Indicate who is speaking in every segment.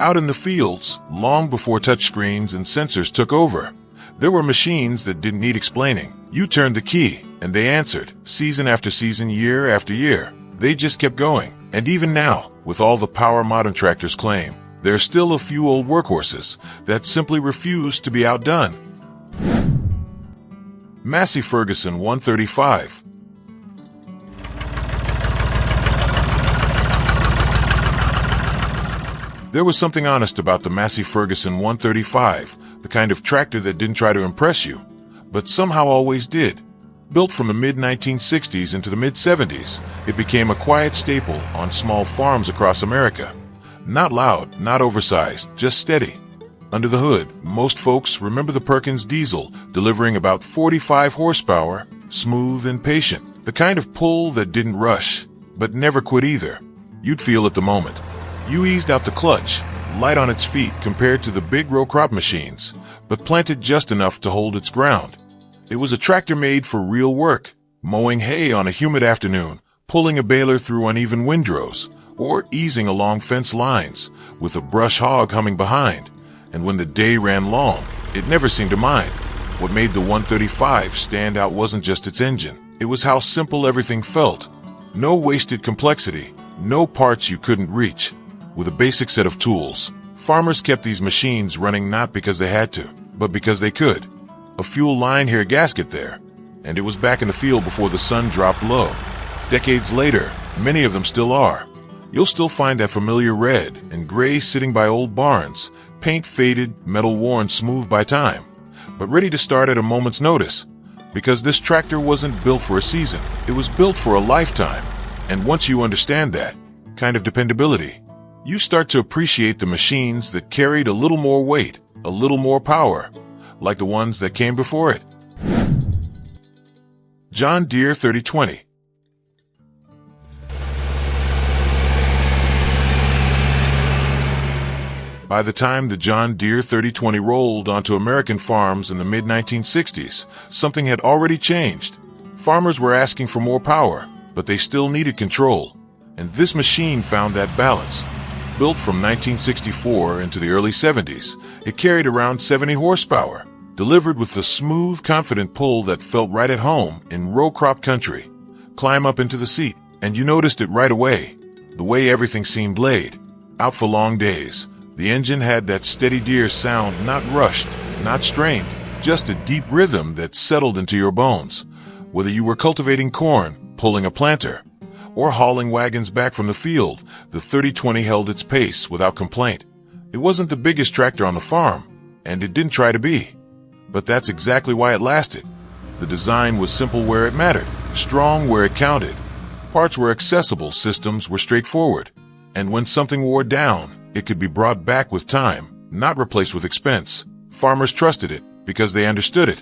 Speaker 1: Out in the fields, long before touchscreens and sensors took over, there were machines that didn't need explaining. You turned the key, and they answered, season after season, year after year. They just kept going. And even now, with all the power modern tractors claim, there are still a few old workhorses that simply refuse to be outdone. Massey Ferguson 135. There was something honest about the Massey Ferguson 135, the kind of tractor that didn't try to impress you, but somehow always did. Built from the mid-1960s into the mid-70s, it became a quiet staple on small farms across America. Not loud, not oversized, just steady. Under the hood, most folks remember the Perkins diesel, delivering about 45 horsepower, smooth and patient, the kind of pull that didn't rush, but never quit either. You'd feel it the moment you eased out the clutch, light on its feet compared to the big row crop machines, but planted just enough to hold its ground. It was a tractor made for real work, mowing hay on a humid afternoon, pulling a baler through uneven windrows, or easing along fence lines with a brush hog humming behind. And when the day ran long, it never seemed to mind. What made the 135 stand out wasn't just its engine. It was how simple everything felt. No wasted complexity, no parts you couldn't reach. With a basic set of tools, farmers kept these machines running not because they had to, but because they could. A fuel line here, a gasket there, and it was back in the field before the sun dropped low. Decades later, many of them still are. You'll still find that familiar red and gray sitting by old barns, paint faded, metal worn smooth by time, but ready to start at a moment's notice. Because this tractor wasn't built for a season, it was built for a lifetime. And once you understand that kind of dependability, you start to appreciate the machines that carried a little more weight, a little more power, like the ones that came before it. John Deere 3020. By the time the John Deere 3020 rolled onto American farms in the mid-1960s, something had already changed. Farmers were asking for more power, but they still needed control. And this machine found that balance. Built from 1964 into the early 70s, it carried around 70 horsepower, delivered with the smooth, confident pull that felt right at home in row crop country. Climb up into the seat, and you noticed it right away, the way everything seemed laid out for long days. The engine had that steady Deere sound, not rushed, not strained, just a deep rhythm that settled into your bones. Whether you were cultivating corn, pulling a planter, or hauling wagons back from the field, the 3020 held its pace without complaint. It wasn't the biggest tractor on the farm, and it didn't try to be. But that's exactly why it lasted. The design was simple where it mattered, strong where it counted. Parts were accessible, systems were straightforward. And when something wore down, it could be brought back with time, not replaced with expense. Farmers trusted it because they understood it.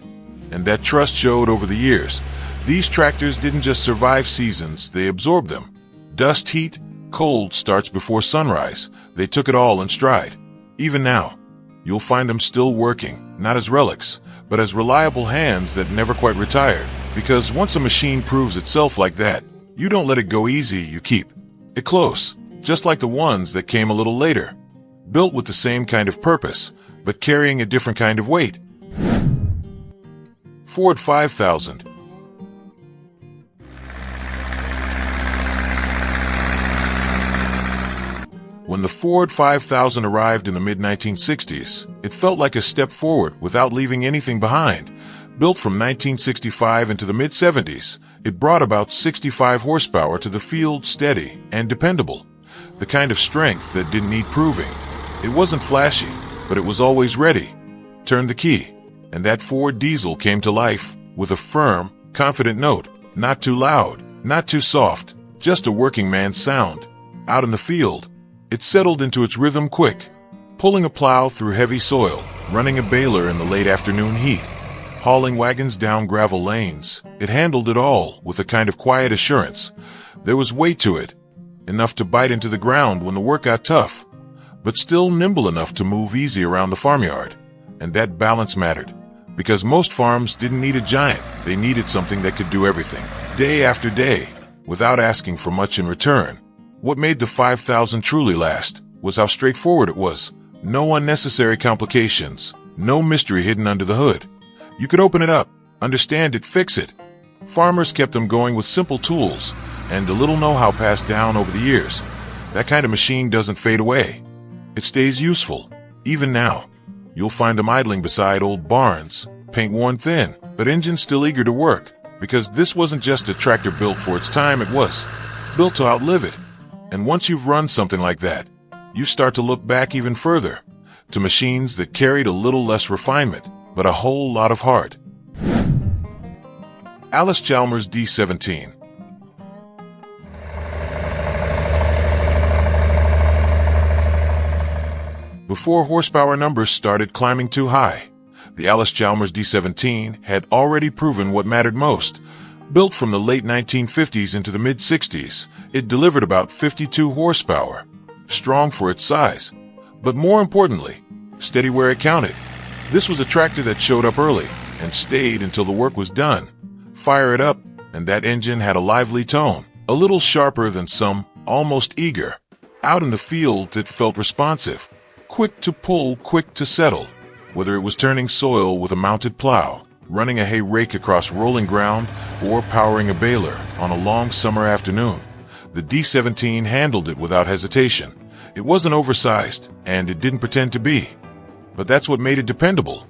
Speaker 1: And that trust showed over the years. These tractors didn't just survive seasons, they absorbed them. Dust, heat, cold starts before sunrise. They took it all in stride. Even now, you'll find them still working, not as relics, but as reliable hands that never quite retired. Because once a machine proves itself like that, you don't let it go easy, you keep it close. Just like the ones that came a little later. Built with the same kind of purpose, but carrying a different kind of weight. Ford 5000. When the Ford 5000 arrived in the mid-1960s, it felt like a step forward without leaving anything behind. Built from 1965 into the mid-70s, it brought about 65 horsepower to the field, steady and dependable. The kind of strength that didn't need proving. It wasn't flashy, but it was always ready. Turn the key, and that Ford diesel came to life with a firm, confident note. Not too loud, not too soft, just a working man's sound. Out in the field, it settled into its rhythm quick, pulling a plow through heavy soil, running a baler in the late afternoon heat, hauling wagons down gravel lanes. It handled it all with a kind of quiet assurance. There was weight to it, enough to bite into the ground when the work got tough, but still nimble enough to move easy around the farmyard. And that balance mattered, because most farms didn't need a giant. They needed something that could do everything, day after day, without asking for much in return. What made the 5000 truly last was how straightforward it was. No unnecessary complications, no mystery hidden under the hood. You could open it up, understand it, fix it. Farmers kept them going with simple tools and a little know-how passed down over the years. That kind of machine doesn't fade away. It stays useful, even now. You'll find them idling beside old barns, paint worn thin, but engines still eager to work, because this wasn't just a tractor built for its time, it was built to outlive it. And once you've run something like that, you start to look back even further, to machines that carried a little less refinement, but a whole lot of heart. Allis-Chalmers D17. Before horsepower numbers started climbing too high, the Allis-Chalmers D17 had already proven what mattered most. Built from the late 1950s into the mid-60s, it delivered about 52 horsepower, strong for its size, but more importantly, steady where it counted. This was a tractor that showed up early and stayed until the work was done. Fire it up, and that engine had a lively tone, a little sharper than some, almost eager. Out in the field, it felt responsive, quick to pull, quick to settle. Whether it was turning soil with a mounted plow, running a hay rake across rolling ground, or powering a baler on a long summer afternoon, the D17 handled it without hesitation. It wasn't oversized, and it didn't pretend to be. But that's what made it dependable.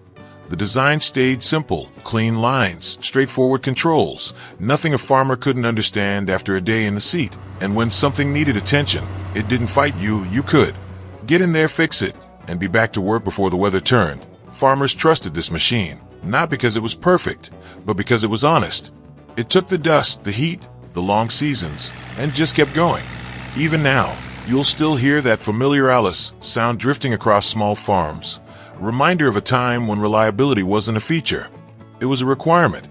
Speaker 1: The design stayed simple, clean lines, straightforward controls, nothing a farmer couldn't understand after a day in the seat. And when something needed attention, it didn't fight you, you could get in there, fix it, and be back to work before the weather turned. Farmers trusted this machine, not because it was perfect, but because it was honest. It took the dust, the heat, the long seasons, and just kept going. Even now, you'll still hear that familiar Allis sound drifting across small farms, a reminder of a time when reliability wasn't a feature. It was a requirement.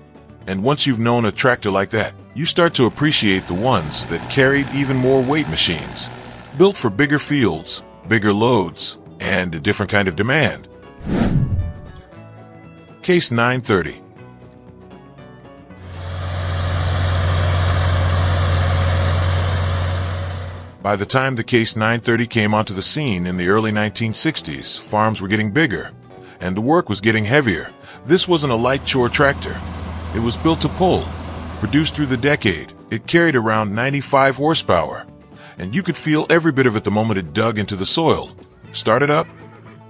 Speaker 1: And once you've known a tractor like that, you start to appreciate the ones that carried even more weight machines, built for bigger fields, bigger loads, and a different kind of demand. Case 930. By the time the Case 930 came onto the scene in the early 1960s, farms were getting bigger, and the work was getting heavier. This wasn't a light chore tractor. It was built to pull. Produced through the decade, it carried around 95 horsepower, and you could feel every bit of it the moment it dug into the soil. Started up,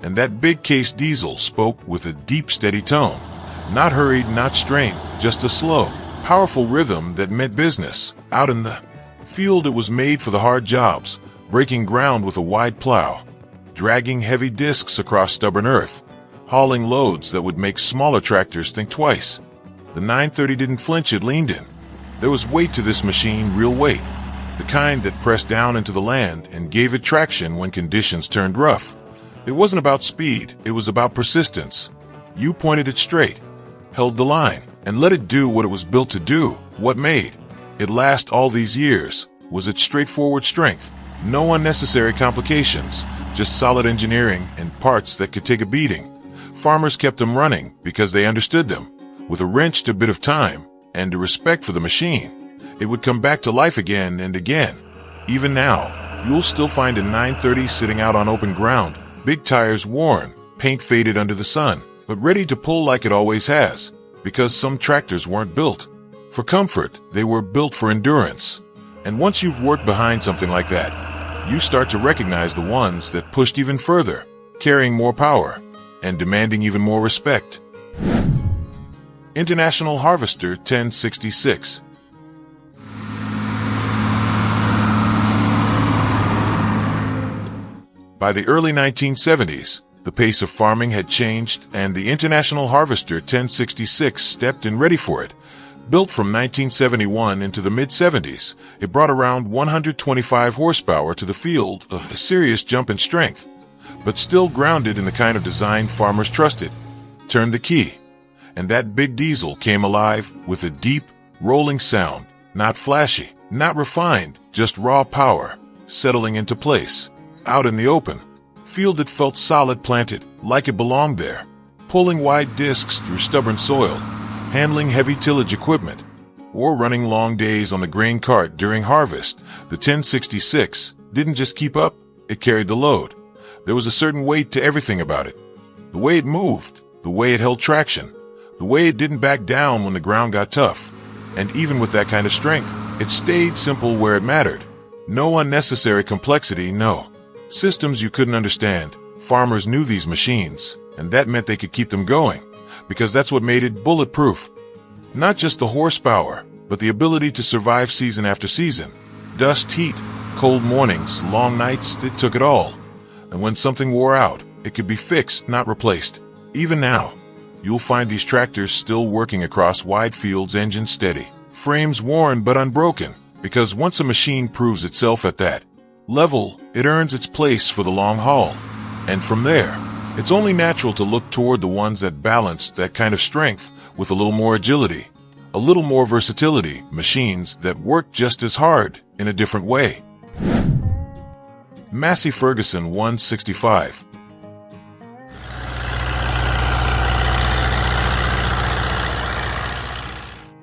Speaker 1: and that big Case diesel spoke with a deep, steady tone. Not hurried, not strained, just a slow, powerful rhythm that meant business. Out in the field, it was made for the hard jobs, breaking ground with a wide plow, dragging heavy discs across stubborn earth, hauling loads that would make smaller tractors think twice. The 930 didn't flinch, it leaned in. There was weight to this machine, real weight, the kind that pressed down into the land and gave it traction when conditions turned rough. It wasn't about speed, it was about persistence. You pointed it straight, held the line, and let it do what it was built to do. What made it last all these years was its straightforward strength. No unnecessary complications, just solid engineering and parts that could take a beating. Farmers kept them running because they understood them. With a wrenched a bit of time and a respect for the machine, it would come back to life again and again. Even now, you'll still find a 930 sitting out on open ground, big tires worn, paint faded under the sun, but ready to pull like it always has, because some tractors weren't built for comfort, they were built for endurance. And once you've worked behind something like that, you start to recognize the ones that pushed even further, carrying more power and demanding even more respect. International Harvester 1066. By the early 1970s, the pace of farming had changed, and the International Harvester 1066 stepped in ready for it. Built from 1971 into the mid-70s, it brought around 125 horsepower to the field, a serious jump in strength, but still grounded in the kind of design farmers trusted. Turned the key, and that big diesel came alive with a deep, rolling sound, not flashy, not refined, just raw power, settling into place. Out in the open field, it felt solid, planted, like it belonged there, pulling wide discs through stubborn soil, handling heavy tillage equipment, or running long days on the grain cart during harvest. The 1066 didn't just keep up, it carried the load. There was a certain weight to everything about it. The way it moved, the way it held traction, the way it didn't back down when the ground got tough. And even with that kind of strength, it stayed simple where it mattered. No unnecessary complexity, no. Systems you couldn't understand. Farmers knew these machines, and that meant they could keep them going, because that's what made it bulletproof. Not just the horsepower, but the ability to survive season after season. Dust, heat, cold mornings, long nights, it took it all. And when something wore out, it could be fixed, not replaced. Even now, you'll find these tractors still working across wide fields, engines steady, frames worn but unbroken, because once a machine proves itself at that level, it earns its place for the long haul. And from there, it's only natural to look toward the ones that balance that kind of strength with a little more agility, a little more versatility, machines that work just as hard in a different way. Massey Ferguson 165.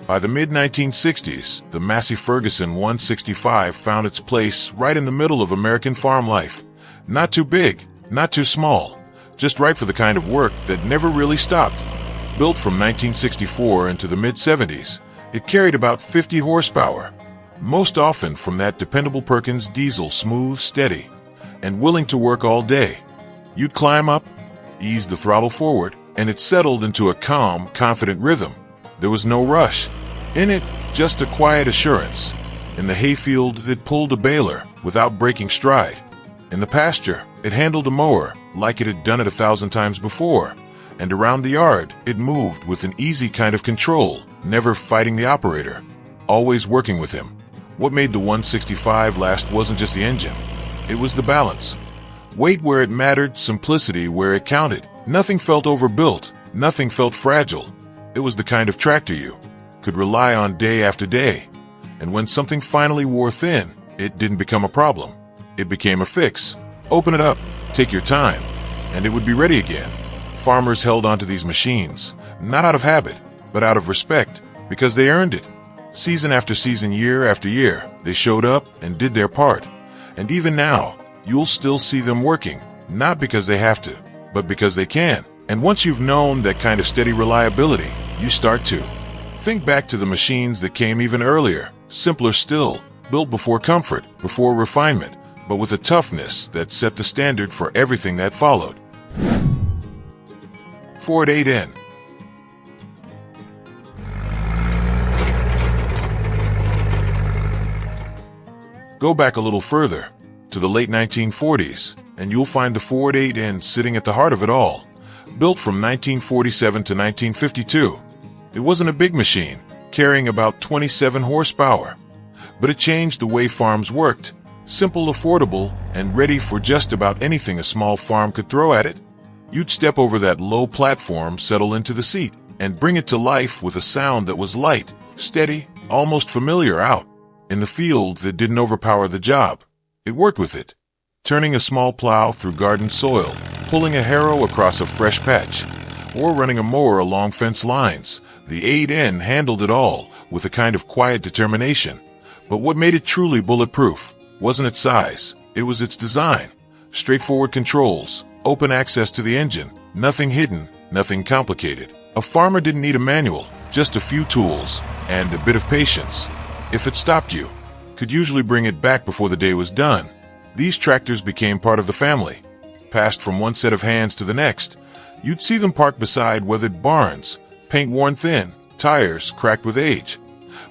Speaker 1: By the mid-1960s, the Massey Ferguson 165 found its place right in the middle of American farm life. Not too big, not too small, just right for the kind of work that never really stopped. Built from 1964 into the mid-70s, it carried about 50 horsepower, most often from that dependable Perkins diesel, smooth, steady, and willing to work all day. You'd climb up, ease the throttle forward, and it settled into a calm, confident rhythm. There was no rush. In it, just a quiet assurance. In the hayfield, it pulled a baler without breaking stride. In the pasture, it handled a mower like it had done it 1,000 times before. And around the yard, it moved with an easy kind of control, never fighting the operator, always working with him. What made the 165 last wasn't just the engine. It was the balance. Weight where it mattered, simplicity where it counted. Nothing felt overbuilt, nothing felt fragile. It was the kind of tractor you could rely on day after day. And when something finally wore thin, it didn't become a problem. It became a fix. Open it up, take your time, and it would be ready again. Farmers held onto these machines, not out of habit, but out of respect, because they earned it. Season after season, year after year, they showed up and did their part. And even now, you'll still see them working, not because they have to, but because they can. And once you've known that kind of steady reliability, you start to think back to the machines that came even earlier, simpler still, built before comfort, before refinement, but with a toughness that set the standard for everything that followed. Ford 8N. Go back a little further, to the late 1940s, and you'll find the Ford 8N sitting at the heart of it all. Built from 1947 to 1952. It wasn't a big machine, carrying about 27 horsepower. But it changed the way farms worked. Simple, affordable, and ready for just about anything a small farm could throw at it. You'd step over that low platform, settle into the seat, and bring it to life with a sound that was light, steady, almost familiar out in the field that didn't overpower the job. It worked with it, turning a small plow through garden soil, pulling a harrow across a fresh patch, or running a mower along fence lines. The 8N handled it all with a kind of quiet determination. But what made it truly bulletproof wasn't its size, it was its design. Straightforward controls, open access to the engine, nothing hidden, nothing complicated. A farmer didn't need a manual, just a few tools and a bit of patience. If it stopped you, could usually bring it back before the day was done. These tractors became part of the family, passed from one set of hands to the next. You'd see them parked beside weathered barns, paint worn thin, tires cracked with age,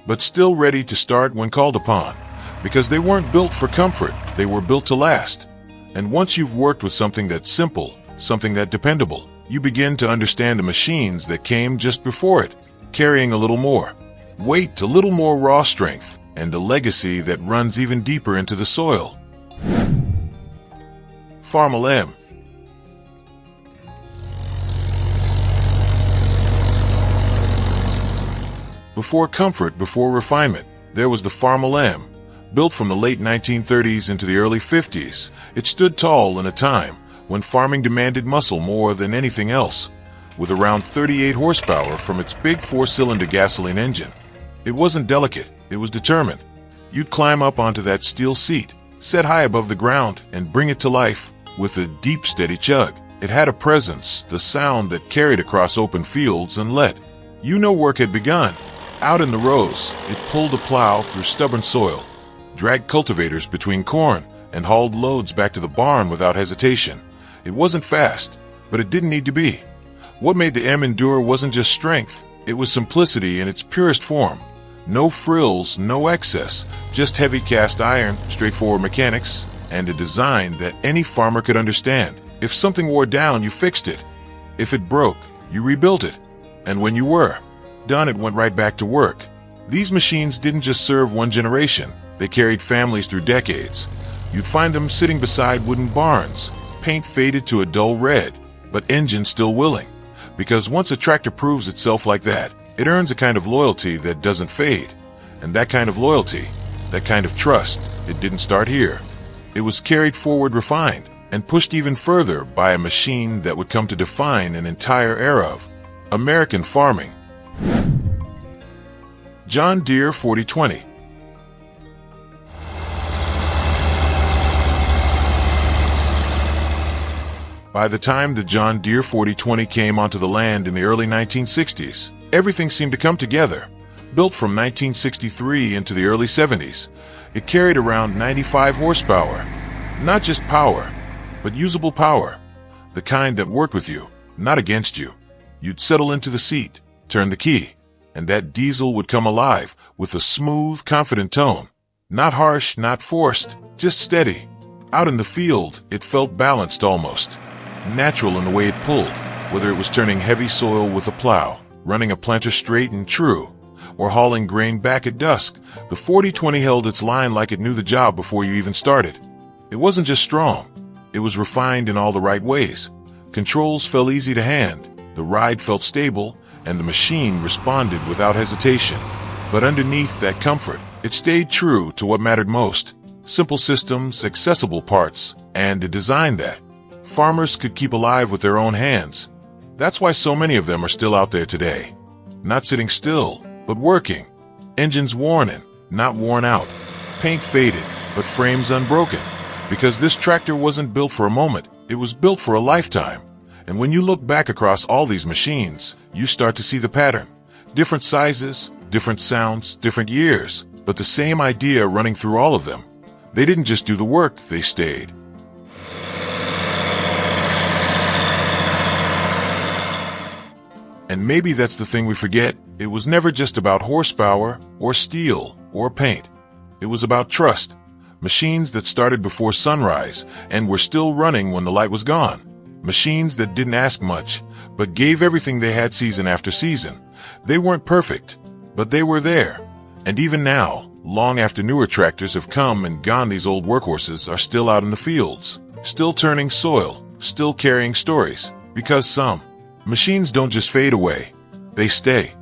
Speaker 1: but still ready to start when called upon, because they weren't built for comfort, they were built to last. And once you've worked with something that's simple, something that's dependable, you begin to understand the machines that came just before it, carrying a little more weight, a little more raw strength, and a legacy that runs even deeper into the soil. Farmall M. Before comfort, before refinement, there was the Farmall M. Built from the late 1930s into the early 50s, it stood tall in a time when farming demanded muscle more than anything else. With around 38 horsepower from its big 4-cylinder gasoline engine, it wasn't delicate, it was determined. You'd climb up onto that steel seat, set high above the ground, and bring it to life with a deep, steady chug. It had a presence, the sound that carried across open fields and let you know work had begun. Out in the rows, it pulled a plow through stubborn soil, dragged cultivators between corn, and hauled loads back to the barn without hesitation. It wasn't fast, but it didn't need to be. What made the M endure wasn't just strength, it was simplicity in its purest form. No frills, no excess, just heavy cast iron, straightforward mechanics, and a design that any farmer could understand. If something wore down, you fixed it. If it broke, you rebuilt it. And when you were done, it went right back to work. These machines didn't just serve one generation, they carried families through decades. You'd find them sitting beside wooden barns, paint faded to a dull red, but engine still willing. Because once a tractor proves itself like that, it earns a kind of loyalty that doesn't fade. And that kind of loyalty, that kind of trust, it didn't start here. It was carried forward refined, and pushed even further by a machine that would come to define an entire era of American farming. John Deere 4020. By the time the John Deere 4020 came onto the land in the early 1960s, everything seemed to come together. Built from 1963 into the early 70s, it carried around 95 horsepower. Not just power, but usable power. The kind that worked with you, not against you. You'd settle into the seat, turn the key, and that diesel would come alive with a smooth, confident tone. Not harsh, not forced, just steady. Out in the field, it felt balanced almost. Natural in the way it pulled, whether it was turning heavy soil with a plow, running a planter straight and true, or hauling grain back at dusk. The 4020 held its line like it knew the job before you even started. It wasn't just strong, it was refined in all the right ways. Controls fell easy to hand, the ride felt stable, and the machine responded without hesitation. But underneath that comfort, it stayed true to what mattered most. Simple systems, accessible parts, and a design that farmers could keep alive with their own hands. That's why so many of them are still out there today. Not sitting still, but working. Engines worn in, not worn out. Paint faded, but frames unbroken. Because this tractor wasn't built for a moment, it was built for a lifetime. And when you look back across all these machines, you start to see the pattern. Different sizes, different sounds, different years, but the same idea running through all of them. They didn't just do the work, they stayed. And maybe that's the thing we forget. It was never just about horsepower, or steel, or paint. It was about trust. Machines that started before sunrise and were still running when the light was gone. Machines that didn't ask much, but gave everything they had season after season. They weren't perfect, but they were there. And even now, long after newer tractors have come and gone, these old workhorses are still out in the fields, still turning soil, still carrying stories. Because some machines don't just fade away, they stay.